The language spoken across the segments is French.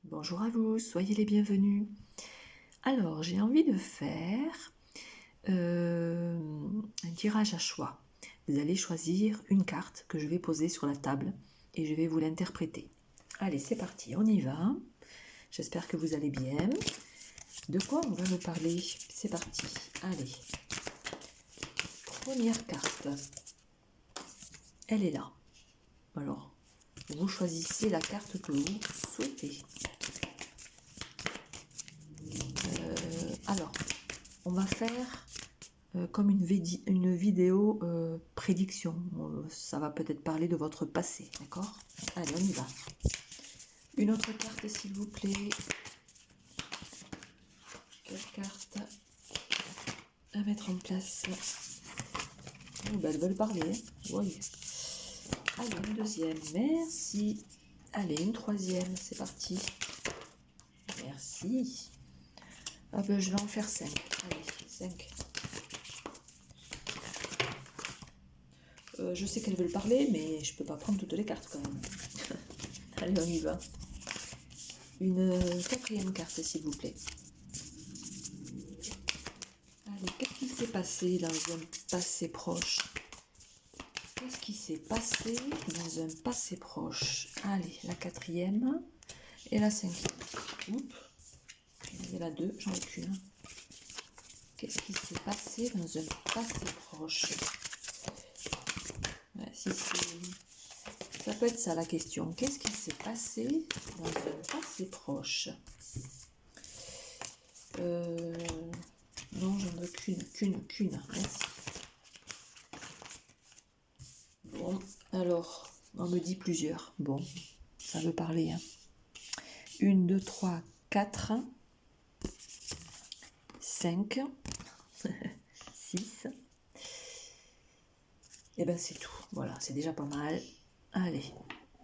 Bonjour à vous, soyez les bienvenus. Alors, j'ai envie de faire un tirage à choix. Vous allez choisir une carte que je vais poser sur la table et je vais vous l'interpréter. Allez, c'est parti, on y va. J'espère que vous allez bien. De quoi on va nous parler? C'est parti. Allez. Première carte. Elle est là. Alors, vous choisissez la carte que vous souhaitez. Alors, on va faire comme une vidéo prédiction. Ça va peut-être parler de votre passé, d'accord? Allez, on y va. Une autre carte, s'il vous plaît. Quelle carte à mettre en place? Oh, ben, elles veulent parler, hein? Oui. Allez, une deuxième, merci. Allez, une troisième, c'est parti. Merci. Ah ben, je vais en faire 5. Allez, 5. Je sais qu'elles veulent parler, mais je peux pas prendre toutes les cartes quand même. Allez, on y va. Une quatrième carte, s'il vous plaît. Allez, qu'est-ce qui s'est passé dans un passé proche? Qu'est-ce qui s'est passé dans un passé proche? Allez, la quatrième et la cinquième. Oups, il y en a deux, j'en ai qu'une. Qu'est-ce qui s'est passé dans un passé proche? Ouais, ça peut être ça la question. Qu'est-ce qui s'est passé dans un passé proche? Non, j'en veux qu'une. Merci. Bon, alors, on me dit plusieurs. Bon, ça veut parler. Hein. 1, 2, 3, 4, 5, 6. Et ben c'est tout. Voilà, c'est déjà pas mal. Allez,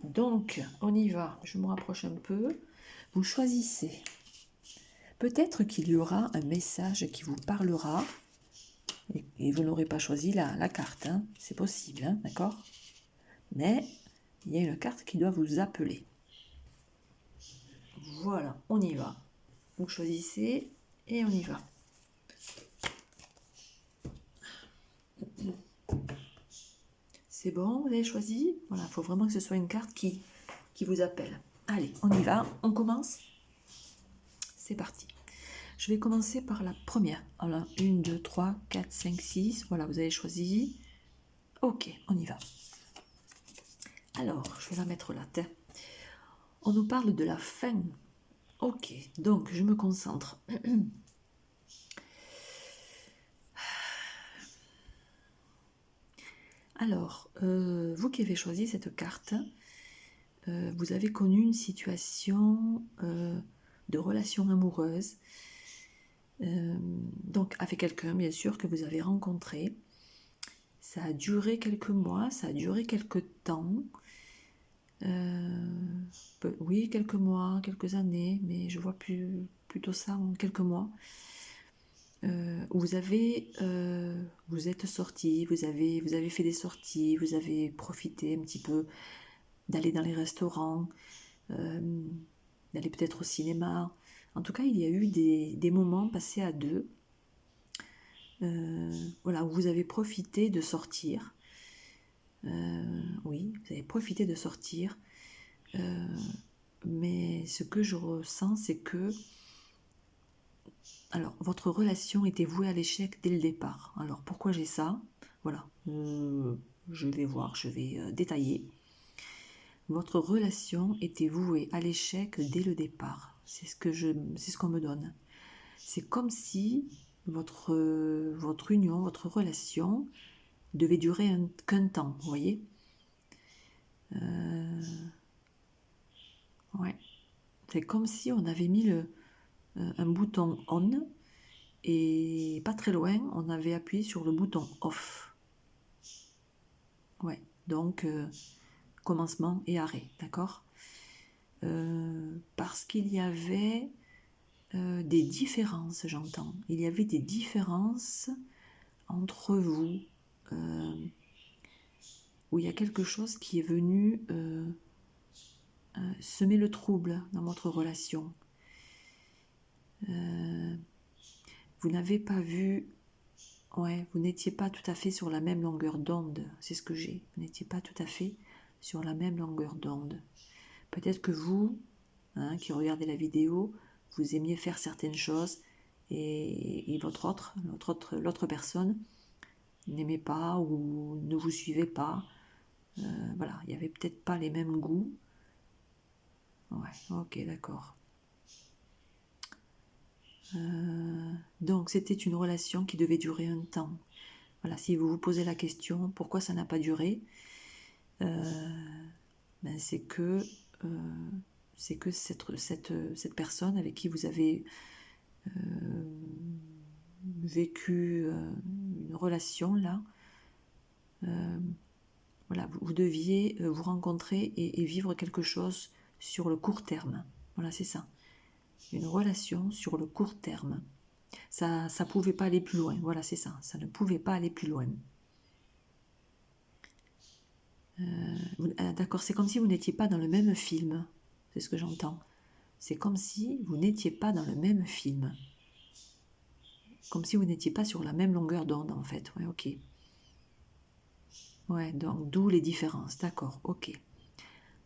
donc on y va. Je me rapproche un peu. Vous choisissez. Peut-être qu'il y aura un message qui vous parlera. Et vous n'aurez pas choisi la carte. Hein. C'est possible, hein, d'accord? Mais il y a une carte qui doit vous appeler. Voilà, on y va. Vous choisissez et on y va. C'est bon, vous avez choisi? Voilà, il faut vraiment que ce soit une carte qui vous appelle. Allez, on y va, on commence. C'est parti. Je vais commencer par la première. Alors, 1, 2, 3, 4, 5, 6. Voilà, vous avez choisi. Ok, on y va. Alors, je vais la mettre là. On nous parle de la fin. Ok, donc je me concentre. Alors, vous qui avez choisi cette carte, vous avez connu une situation de relation amoureuse, donc avec quelqu'un bien sûr que vous avez rencontré. Ça a duré quelques mois, ça a duré quelques temps, oui quelques mois, quelques années, mais je vois plutôt ça en quelques mois. Vous êtes sortis, vous avez fait des sorties, vous avez profité un petit peu d'aller dans les restaurants, d'aller peut-être au cinéma. En tout cas, il y a eu des moments passés à deux, voilà, où vous avez profité de sortir. Oui, vous avez profité de sortir. Mais ce que je ressens, c'est que alors, votre relation était vouée à l'échec dès le départ. Alors, pourquoi j'ai ça? Voilà, je vais voir, je vais détailler. Votre relation était vouée à l'échec dès le départ. C'est ce qu'on me donne. C'est comme si votre union, votre relation devait durer qu'un temps, vous voyez? Ouais. C'est comme si on avait mis un bouton on et pas très loin, on avait appuyé sur le bouton off. Ouais, donc commencement et arrêt, d'accord? Parce qu'il y avait des différences, j'entends. Il y avait des différences entre vous, où il y a quelque chose qui est venu semer le trouble dans votre relation. Vous n'avez pas vu, ouais, vous n'étiez pas tout à fait sur la même longueur d'onde, c'est ce que j'ai. Vous n'étiez pas tout à fait sur la même longueur d'onde. Peut-être que vous, qui regardez la vidéo, vous aimiez faire certaines choses et l'autre personne n'aimait pas ou ne vous suivait pas. Voilà, il n'y avait peut-être pas les mêmes goûts. Ouais, ok, d'accord. Donc c'était une relation qui devait durer un temps. Voilà, si vous vous posez la question pourquoi ça n'a pas duré, c'est que cette personne avec qui vous avez vécu une relation là, voilà, vous deviez vous rencontrer et vivre quelque chose sur le court terme. Voilà, c'est ça. Une relation sur le court terme. Ça ne pouvait pas aller plus loin. Voilà, c'est ça. Ça ne pouvait pas aller plus loin. D'accord, c'est comme si vous n'étiez pas dans le même film. C'est ce que j'entends. C'est comme si vous n'étiez pas dans le même film. Comme si vous n'étiez pas sur la même longueur d'onde, en fait. Ouais, ok. Ouais, donc d'où les différences. D'accord, ok.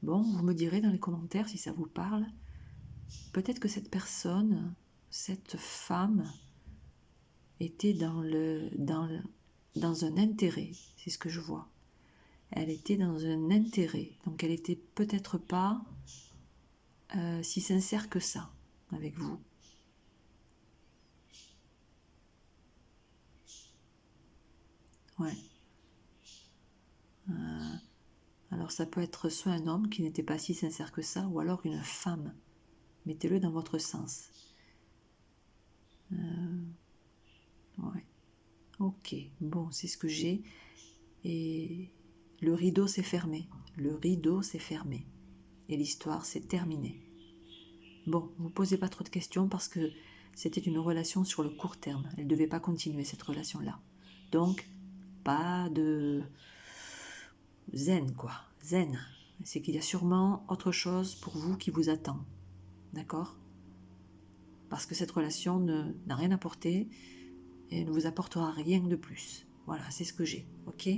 Bon, vous me direz dans les commentaires si ça vous parle. Peut-être que cette personne, cette femme, était dans un intérêt. C'est ce que je vois. Elle était dans un intérêt. Donc elle était peut-être pas si sincère que ça avec vous. Ouais. Alors ça peut être soit un homme qui n'était pas si sincère que ça, ou alors une femme. Mettez-le dans votre sens. Ouais. Ok, bon, c'est ce que j'ai. Et le rideau s'est fermé. Le rideau s'est fermé. Et l'histoire s'est terminée. Bon, ne vous posez pas trop de questions parce que c'était une relation sur le court terme. Elle ne devait pas continuer cette relation-là. Donc, pas de zen, quoi. Zen. C'est qu'il y a sûrement autre chose pour vous qui vous attend. D'accord ? Parce que cette relation n'a rien apporté et ne vous apportera rien de plus. Voilà, c'est ce que j'ai. Ok ?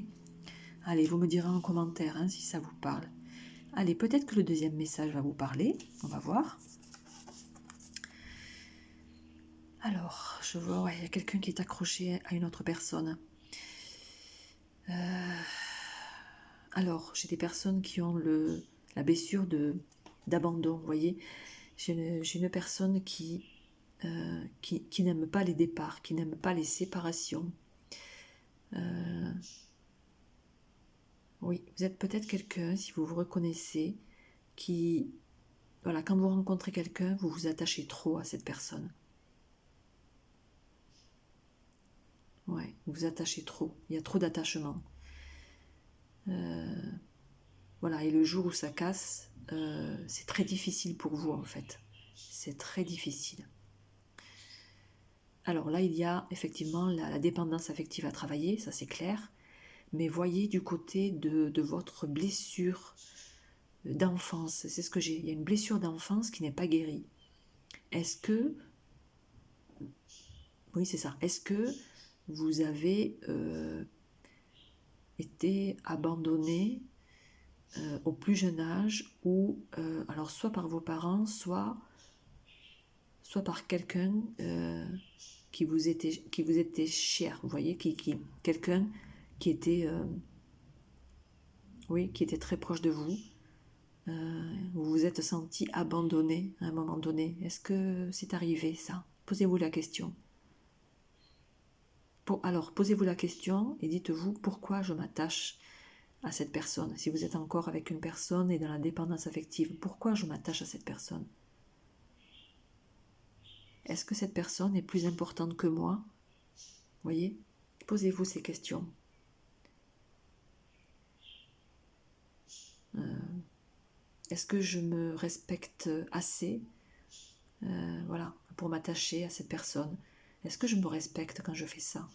Allez, vous me direz en commentaire si ça vous parle. Allez, peut-être que le deuxième message va vous parler. On va voir. Alors, je vois, ouais, il y a quelqu'un qui est accroché à une autre personne. Alors, j'ai des personnes qui ont la blessure d'abandon, vous voyez. J'ai une personne qui n'aime pas les départs, qui n'aime pas les séparations. Oui, vous êtes peut-être quelqu'un, si vous vous reconnaissez, qui, voilà, quand vous rencontrez quelqu'un, vous vous attachez trop à cette personne. Ouais, vous vous attachez trop, il y a trop d'attachement. Voilà, et le jour où ça casse, c'est très difficile pour vous en fait. C'est très difficile. Alors là, il y a effectivement la dépendance affective à travailler, ça c'est clair. Mais voyez du côté de votre blessure d'enfance, c'est ce que j'ai. Il y a une blessure d'enfance qui n'est pas guérie. Est-ce que, oui c'est ça, est-ce que vous avez été abandonné au plus jeune âge ou alors soit par vos parents, soit par quelqu'un qui vous était cher, vous voyez, quelqu'un qui était qui était très proche de vous. Vous vous êtes senti abandonné à un moment donné. Est-ce que c'est arrivé ça? Posez-vous la question. Alors, posez-vous la question et dites-vous pourquoi je m'attache à cette personne. Si vous êtes encore avec une personne et dans la dépendance affective, pourquoi je m'attache à cette personne? Est-ce que cette personne est plus importante que moi? Voyez? Posez-vous ces questions. Est-ce que je me respecte assez voilà, pour m'attacher à cette personne? Est-ce que je me respecte quand je fais ça?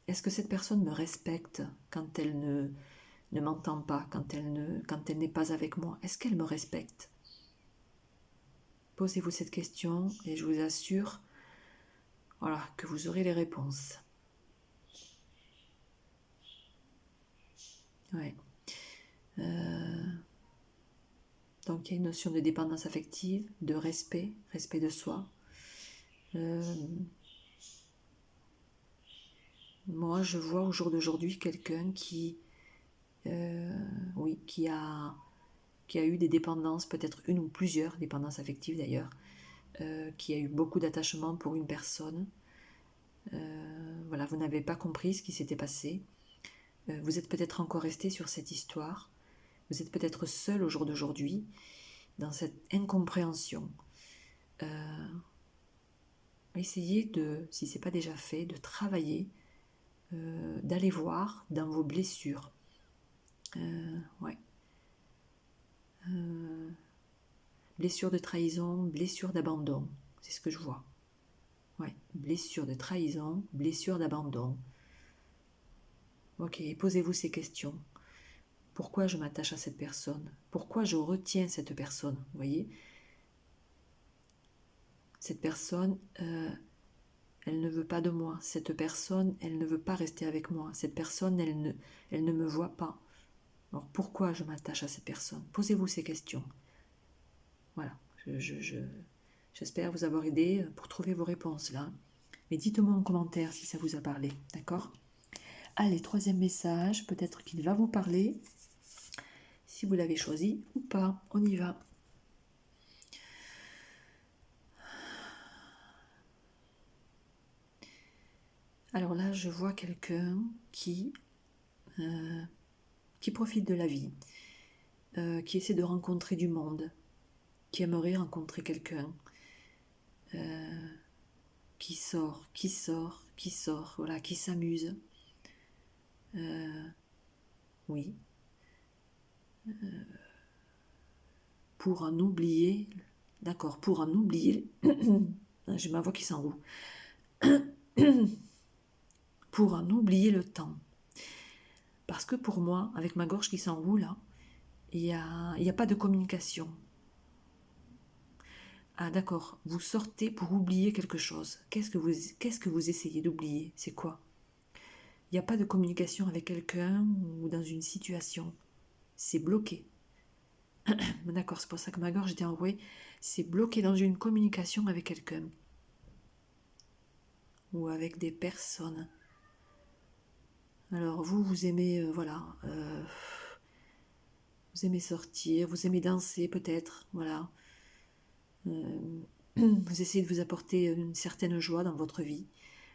Est-ce que cette personne me respecte quand elle ne m'entend pas, quand elle n'est pas avec moi? Est-ce qu'elle me respecte? Posez-vous cette question et je vous assure, voilà, que vous aurez les réponses. Ouais. Donc il y a une notion de dépendance affective, de respect, respect de soi. Moi, je vois au jour d'aujourd'hui quelqu'un qui, oui, qui a eu des dépendances, peut-être une ou plusieurs dépendances affectives d'ailleurs, qui a eu beaucoup d'attachement pour une personne. Voilà, vous n'avez pas compris ce qui s'était passé. Vous êtes peut-être encore resté sur cette histoire. Vous êtes peut-être seul au jour d'aujourd'hui dans cette incompréhension. Essayez de, si ce n'est pas déjà fait, de travailler, d'aller voir dans vos blessures. Ouais. Blessure de trahison, blessure d'abandon, c'est ce que je vois. Ouais, blessure de trahison, blessure d'abandon. Ok, posez-vous ces questions. Pourquoi je m'attache à cette personne? Pourquoi je retiens cette personne? Vous voyez? Cette personne, elle ne veut pas de moi. Cette personne, elle ne veut pas rester avec moi. Cette personne, elle ne me voit pas. Alors pourquoi je m'attache à cette personne? Posez-vous ces questions. Voilà, j'espère vous avoir aidé pour trouver vos réponses là. Mais dites-moi en commentaire si ça vous a parlé, d'accord? Allez, troisième message, peut-être qu'il va vous parler, si vous l'avez choisi ou pas. On y va. Alors là, je vois quelqu'un qui profite de la vie, qui essaie de rencontrer du monde, qui aimerait rencontrer quelqu'un, qui sort, voilà, qui s'amuse. Oui. Pour en oublier, d'accord, pour en oublier, j'ai ma voix qui s'enroule, pour en oublier le temps. Parce que pour moi, avec ma gorge qui s'enroule, là, il n'y a pas de communication. Ah d'accord, vous sortez pour oublier quelque chose. Qu'est-ce que vous essayez d'oublier? C'est quoi? Il n'y a pas de communication avec quelqu'un ou dans une situation. C'est bloqué. D'accord, c'est pour ça que ma gorge était enrouée. C'est bloqué dans une communication avec quelqu'un. Ou avec des personnes. Alors vous aimez, voilà, vous aimez sortir, vous aimez danser peut-être, voilà. Vous essayez de vous apporter une certaine joie dans votre vie,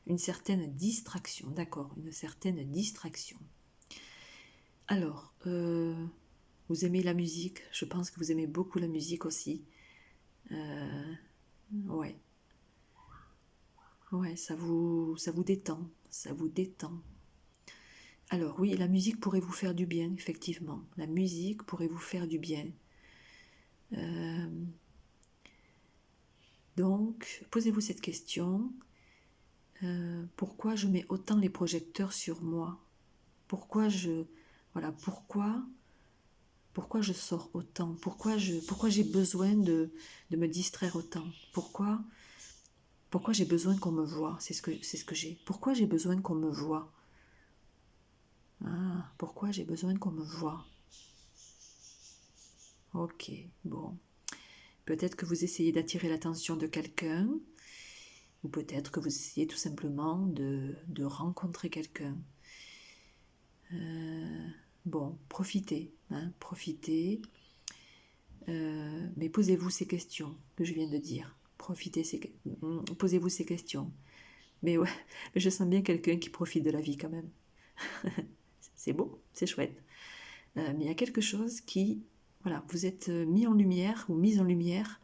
une certaine distraction, d'accord, une certaine distraction. Alors, vous aimez la musique, je pense que vous aimez beaucoup la musique aussi. Ouais. Ouais, ça vous détend, ça vous détend. Alors oui, la musique pourrait vous faire du bien, effectivement. La musique pourrait vous faire du bien. Donc, posez-vous cette question. Pourquoi je mets autant les projecteurs sur moi? Pourquoi pourquoi je sors autant? Pourquoi j'ai besoin de me distraire autant? Pourquoi j'ai besoin qu'on me voie? C'est ce que j'ai. Pourquoi j'ai besoin qu'on me voie? Ah, pourquoi j'ai besoin qu'on me voie? Ok, bon. Peut-être que vous essayez d'attirer l'attention de quelqu'un, ou peut-être que vous essayez tout simplement de rencontrer quelqu'un. Bon, profitez, hein, profitez, mais posez-vous ces questions que je viens de dire. Posez-vous ces questions. Mais ouais, je sens bien quelqu'un qui profite de la vie quand même. C'est beau, c'est chouette. Mais il y a quelque chose qui, voilà, vous êtes mis en lumière ou mise en lumière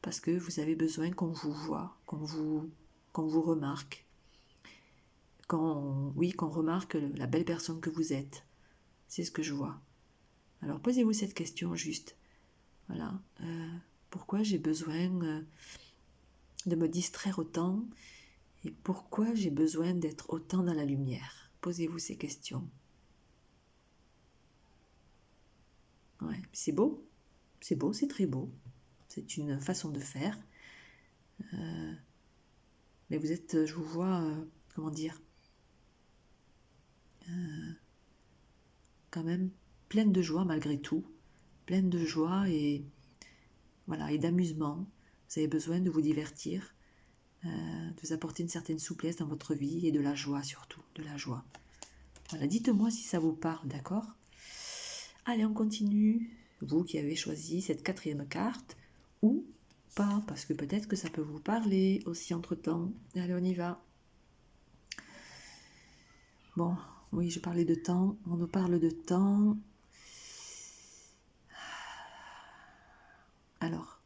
parce que vous avez besoin qu'on vous voie, qu'on vous remarque, qu'on remarque la belle personne que vous êtes. C'est ce que je vois. Alors posez-vous cette question juste. Voilà. Pourquoi j'ai besoin de me distraire autant et pourquoi j'ai besoin d'être autant dans la lumière? Posez-vous ces questions. Ouais, c'est beau, c'est très beau. C'est une façon de faire. Mais vous êtes, je vous vois, comment dire, quand même pleine de joie malgré tout. Pleine de joie et voilà, et d'amusement. Vous avez besoin de vous divertir, de vous apporter une certaine souplesse dans votre vie et de la joie surtout, de la joie. Voilà, dites-moi si ça vous parle, d'accord? Allez, on continue. Vous qui avez choisi cette quatrième carte, ou pas, parce que peut-être que ça peut vous parler aussi entre-temps. Allez, on y va. Bon, oui, je parlais de temps, on nous parle de temps. Alors,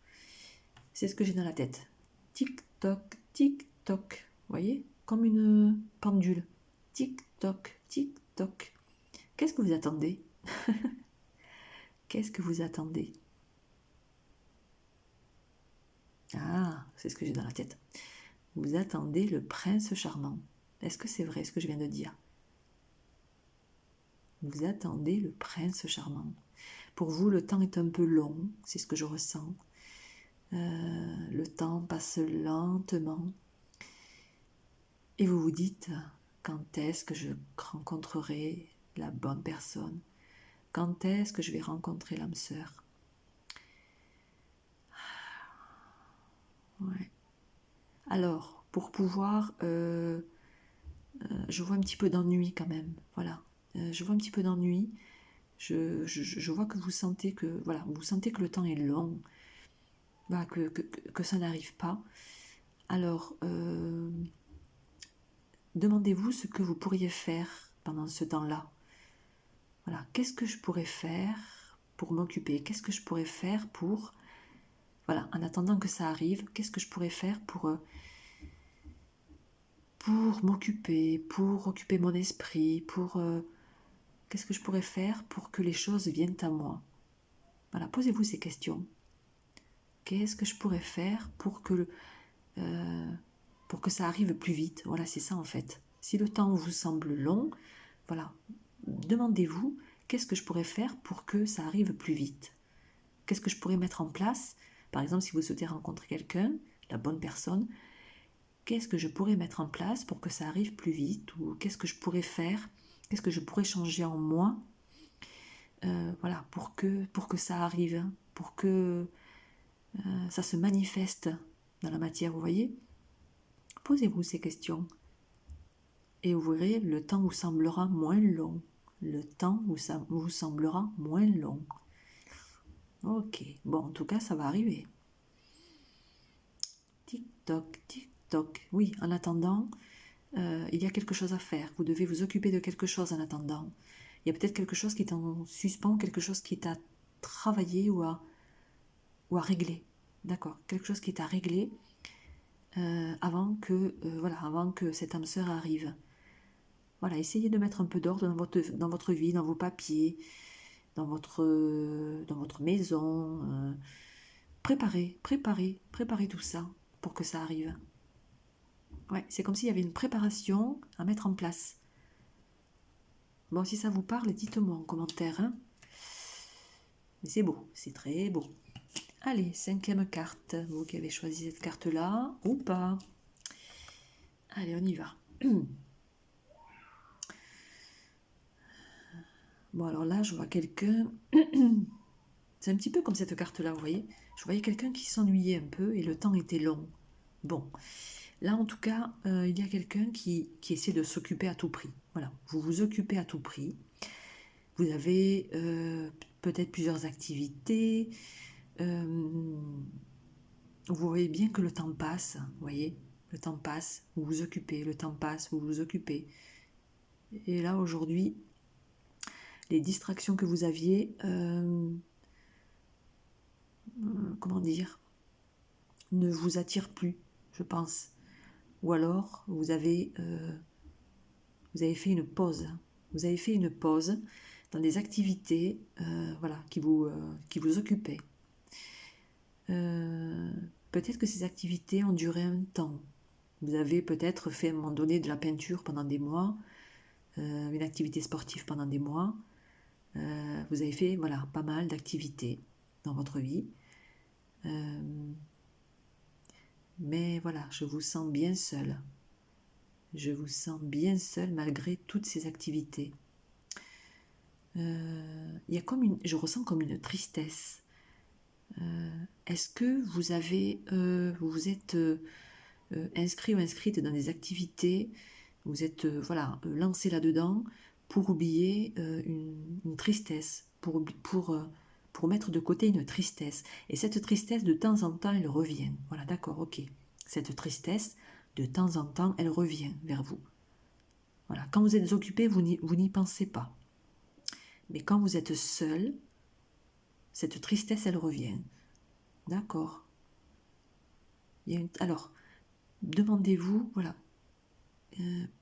c'est ce que j'ai dans la tête. Tic-toc, tic-toc. Vous voyez? Comme une pendule. Tic-toc, tic-toc. Qu'est-ce que vous attendez? Qu'est-ce que vous attendez? Ah, c'est ce que j'ai dans la tête. Vous attendez le prince charmant. Est-ce que c'est vrai ce que je viens de dire? Vous attendez le prince charmant. Pour vous, le temps est un peu long, c'est ce que je ressens. Le temps passe lentement. Et vous vous dites, quand est-ce que je rencontrerai la bonne personne? Quand est-ce que je vais rencontrer l'âme sœur? Ouais. Alors, pour pouvoir... je vois un petit peu d'ennui quand même. Voilà. Je vois un petit peu d'ennui. Je vois que vous sentez que... Voilà, vous sentez que le temps est long. Voilà, que ça n'arrive pas. Alors, demandez-vous ce que vous pourriez faire pendant ce temps-là. Voilà, qu'est-ce que je pourrais faire pour m'occuper? Qu'est-ce que je pourrais faire pour... Voilà, en attendant que ça arrive, qu'est-ce que je pourrais faire pour m'occuper, pour occuper mon esprit, pour... qu'est-ce que je pourrais faire pour que les choses viennent à moi? Voilà, posez-vous ces questions. Qu'est-ce que je pourrais faire pour que ça arrive plus vite? Voilà, c'est ça en fait. Si le temps vous semble long, voilà, demandez-vous qu'est-ce que je pourrais faire pour que ça arrive plus vite? Qu'est-ce que je pourrais mettre en place? Par exemple, si vous souhaitez rencontrer quelqu'un, la bonne personne, qu'est-ce que je pourrais mettre en place pour que ça arrive plus vite? Ou qu'est-ce que je pourrais faire? Qu'est-ce que je pourrais changer en moi? Voilà, pour que ça arrive, pour que ça se manifeste dans la matière, vous voyez? Posez-vous ces questions et vous verrez, le temps vous semblera moins long. Le temps vous semblera moins long. Ok, bon, en tout cas, ça va arriver. Tic-toc, tic-toc. Oui, en attendant, il y a quelque chose à faire. Vous devez vous occuper de quelque chose en attendant. Il y a peut-être quelque chose qui est en suspens, quelque chose qui est à travailler ou à régler. D'accord, quelque chose qui est à régler avant que cette âme sœur arrive. Voilà, essayez de mettre un peu d'ordre dans votre vie, dans vos papiers, dans votre maison. Préparez tout ça pour que ça arrive. Ouais, c'est comme s'il y avait une préparation à mettre en place. Bon, si ça vous parle, dites-moi en commentaire. Hein. Mais c'est beau, c'est très beau. Allez, cinquième carte. Vous qui avez choisi cette carte-là, ou pas. Allez, on y va. Bon, alors là, je vois quelqu'un... C'est un petit peu comme cette carte-là, vous voyez. Je voyais quelqu'un qui s'ennuyait un peu et le temps était long. Bon, là, en tout cas, il y a quelqu'un qui essaie de s'occuper à tout prix. Voilà, vous vous occupez à tout prix. Vous avez peut-être plusieurs activités. Vous voyez bien que le temps passe, vous voyez. Le temps passe, vous vous occupez. Le temps passe, vous vous occupez. Et là, aujourd'hui, les distractions que vous aviez... comment dire, ne vous attire plus, je pense. Ou alors, vous avez fait une pause. Vous avez fait une pause dans des activités voilà, qui vous occupaient. Peut-être que ces activités ont duré un temps. Vous avez peut-être fait à un moment donné de la peinture pendant des mois, une activité sportive pendant des mois. Vous avez fait voilà, pas mal d'activités dans votre vie. Mais voilà, je vous sens bien seul. Je vous sens bien seul malgré toutes ces activités. Il y a je ressens comme une tristesse. Est-ce que vous avez, vous vous êtes inscrit ou inscrite dans des activités, vous êtes voilà, lancé là-dedans pour oublier une tristesse, pour mettre de côté une tristesse. Et cette tristesse, de temps en temps, elle revient. Voilà, d'accord, ok. Cette tristesse, de temps en temps, elle revient vers vous. Voilà, quand vous êtes occupé, vous n'y pensez pas. Mais quand vous êtes seul, cette tristesse, elle revient. D'accord. Alors, demandez-vous, voilà,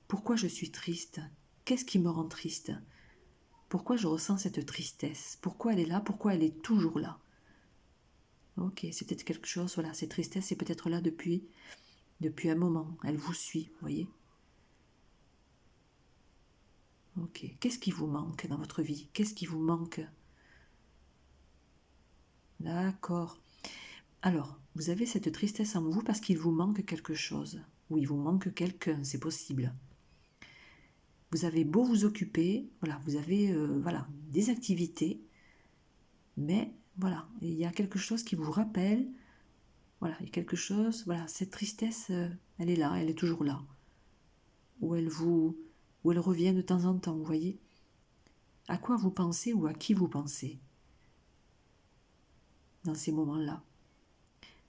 pourquoi je suis triste? Qu'est-ce qui me rend triste? Pourquoi je ressens cette tristesse? Pourquoi elle est là? Pourquoi elle est toujours là? Ok, c'est peut-être quelque chose, voilà, cette tristesse est peut-être là depuis un moment. Elle vous suit, vous voyez? Ok, qu'est-ce qui vous manque dans votre vie? Qu'est-ce qui vous manque? D'accord. Alors, vous avez cette tristesse en vous parce qu'il vous manque quelque chose. Ou il vous manque quelqu'un, c'est possible. Vous avez beau vous occuper, voilà, vous avez voilà, des activités, mais voilà, il y a quelque chose qui vous rappelle, voilà, il y a quelque chose, voilà, cette tristesse, elle est là, elle est toujours là. Ou elle revient de temps en temps, vous voyez. À quoi vous pensez ou à qui vous pensez dans ces moments-là?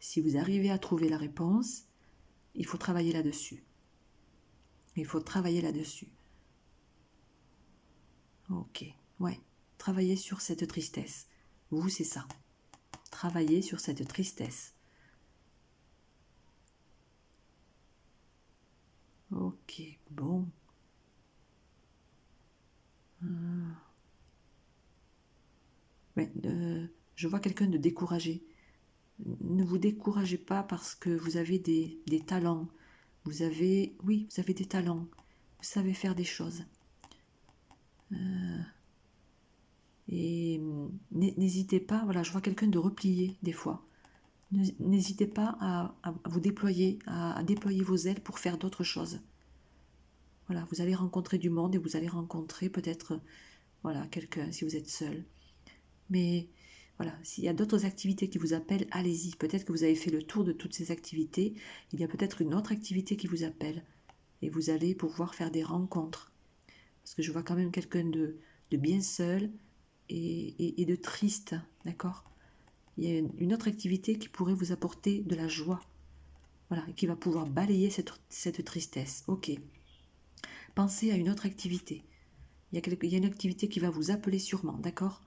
Si vous arrivez à trouver la réponse, il faut travailler là-dessus. Il faut travailler là-dessus. Ok, ouais, travailler sur cette tristesse. Vous, c'est ça. Travailler sur cette tristesse. Ok, bon. Ouais, je vois quelqu'un de découragé. Ne vous découragez pas parce que vous avez des talents. Vous avez des talents. Vous savez faire des choses. Et n'hésitez pas, voilà, je vois quelqu'un de replié des fois. N'hésitez pas à vous déployer, à déployer vos ailes pour faire d'autres choses. Voilà, vous allez rencontrer du monde et vous allez rencontrer peut-être voilà, quelqu'un si vous êtes seul. Mais voilà, s'il y a d'autres activités qui vous appellent, allez-y. Peut-être que vous avez fait le tour de toutes ces activités. Il y a peut-être une autre activité qui vous appelle. Et vous allez pouvoir faire des rencontres. Parce que je vois quand même quelqu'un de bien seul et de triste. D'accord? Il y a une autre activité qui pourrait vous apporter de la joie. Voilà, et qui va pouvoir balayer cette tristesse. Ok. Pensez à une autre activité. Il y a une activité qui va vous appeler sûrement. D'accord?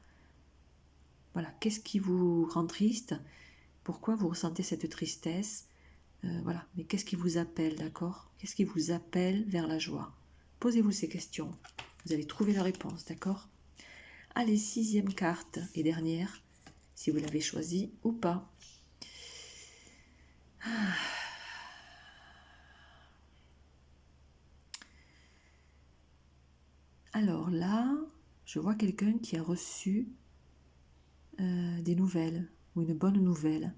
Voilà, qu'est-ce qui vous rend triste? Pourquoi vous ressentez cette tristesse? Voilà, mais qu'est-ce qui vous appelle, d'accord? Qu'est-ce qui vous appelle vers la joie? Posez-vous ces questions. Vous allez trouver la réponse, d'accord? Allez, 6e carte et dernière, si vous l'avez choisie ou pas. Alors là, je vois quelqu'un qui a reçu des nouvelles, ou une bonne nouvelle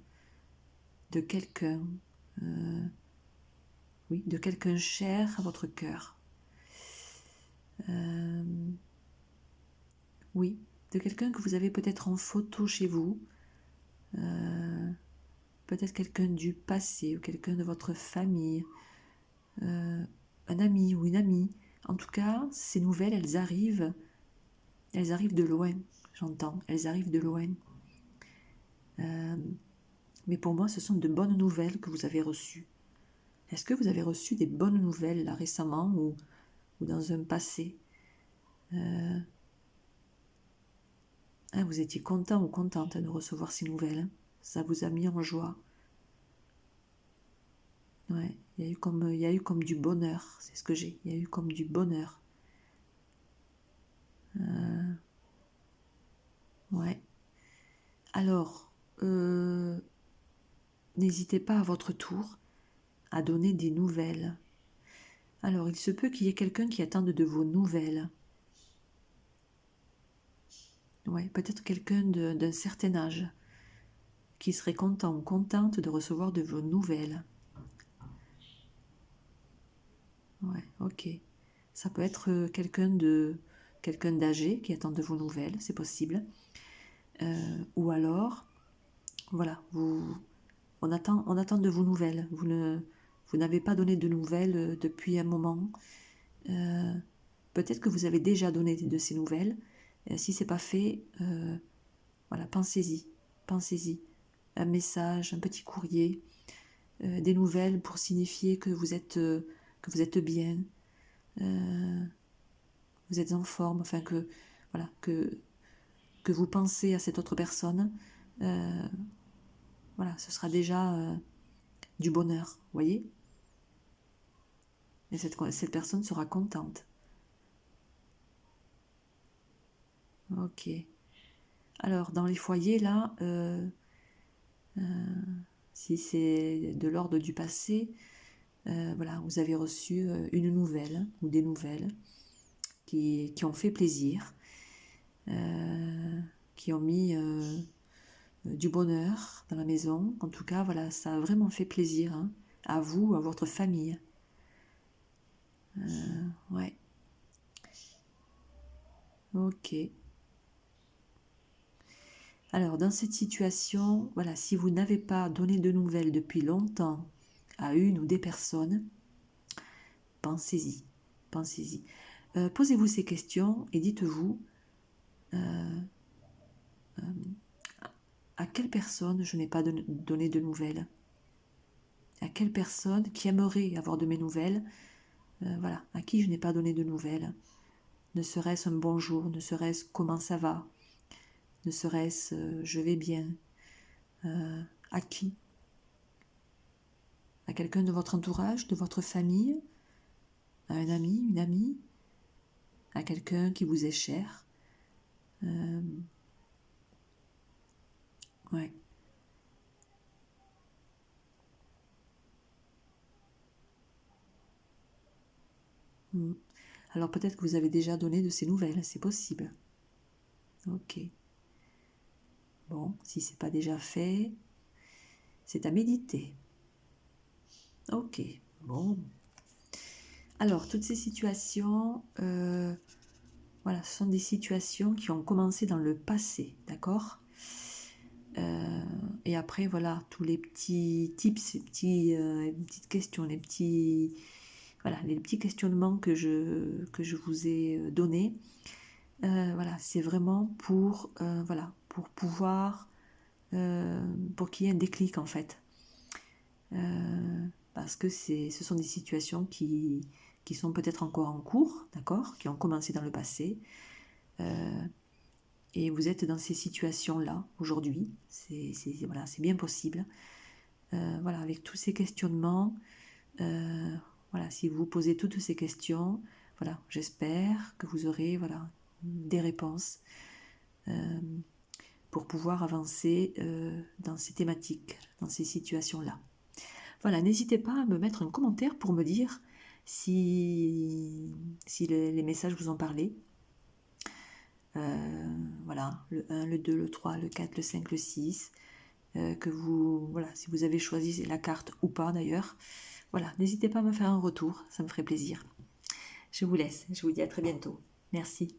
de quelqu'un, oui, de quelqu'un cher à votre cœur. Oui, de quelqu'un que vous avez peut-être en photo chez vous, peut-être quelqu'un du passé ou quelqu'un de votre famille, un ami ou une amie. En tout cas, ces nouvelles, elles arrivent de loin, j'entends, elles arrivent de loin. Mais pour moi, ce sont de bonnes nouvelles que vous avez reçues. Est-ce que vous avez reçu des bonnes nouvelles là récemment ou dans un passé? Vous étiez content ou contente de recevoir ces nouvelles, hein? Ça vous a mis en joie. Ouais, il y a eu comme du bonheur, c'est ce que j'ai. Il y a eu comme du bonheur. Ouais. Alors, n'hésitez pas à votre tour à donner des nouvelles. Alors, il se peut qu'il y ait quelqu'un qui attende de vos nouvelles. Ouais, peut-être quelqu'un d'un certain âge qui serait content ou contente de recevoir de vos nouvelles. Ouais, ok. Ça peut être quelqu'un d'âgé qui attend de vos nouvelles, c'est possible. Ou alors, voilà, on attend de vos nouvelles. Vous n'avez pas donné de nouvelles depuis un moment. Peut-être que vous avez déjà donné de ces nouvelles. Si c'est pas fait, voilà, pensez-y, pensez-y. Un message, un petit courrier, des nouvelles pour signifier que vous êtes bien, vous êtes en forme, enfin voilà, que vous pensez à cette autre personne. Voilà, ce sera déjà du bonheur, vous voyez. Et cette personne sera contente. Ok. Alors, dans les foyers, là, si c'est de l'ordre du passé, voilà, vous avez reçu une nouvelle ou des nouvelles qui ont fait plaisir, qui ont mis du bonheur dans la maison. En tout cas, voilà, ça a vraiment fait plaisir hein, à vous, à votre famille. Ouais. Ok. Alors, dans cette situation, voilà, si vous n'avez pas donné de nouvelles depuis longtemps à une ou des personnes, pensez-y, pensez-y. Posez-vous ces questions et dites-vous à quelle personne je n'ai pas donné de nouvelles, à quelle personne qui aimerait avoir de mes nouvelles, voilà, à qui je n'ai pas donné de nouvelles, ne serait-ce un bonjour, ne serait-ce comment ça va, ne serait-ce je vais bien, à qui, à quelqu'un de votre entourage, de votre famille, à un ami, une amie, à quelqu'un qui vous est cher. Ouais. Mm. Alors peut-être que vous avez déjà donné de ces nouvelles, c'est possible. Ok. Bon, si c'est pas déjà fait, c'est à méditer. Ok. Bon. Alors toutes ces situations, voilà, ce sont des situations qui ont commencé dans le passé, d'accord? Et après, voilà, tous les petits tips, les petites questions, voilà, les petits questionnements que je vous ai donnés. Voilà, c'est vraiment voilà, pour pouvoir, pour qu'il y ait un déclic en fait. Parce que ce sont des situations qui sont peut-être encore en cours, d'accord, qui ont commencé dans le passé. Et vous êtes dans ces situations-là aujourd'hui, voilà, c'est bien possible. Voilà, avec tous ces questionnements, voilà, si vous posez toutes ces questions, voilà, j'espère que vous aurez voilà, des réponses pour pouvoir avancer dans ces thématiques, dans ces situations-là. Voilà, n'hésitez pas à me mettre un commentaire pour me dire si les messages vous ont parlé. Voilà, le 1, le 2, le 3, le 4, le 5, le 6. Que vous, voilà, si vous avez choisi la carte ou pas d'ailleurs. Voilà, n'hésitez pas à me faire un retour, ça me ferait plaisir. Je vous laisse, je vous dis à très bientôt. Merci.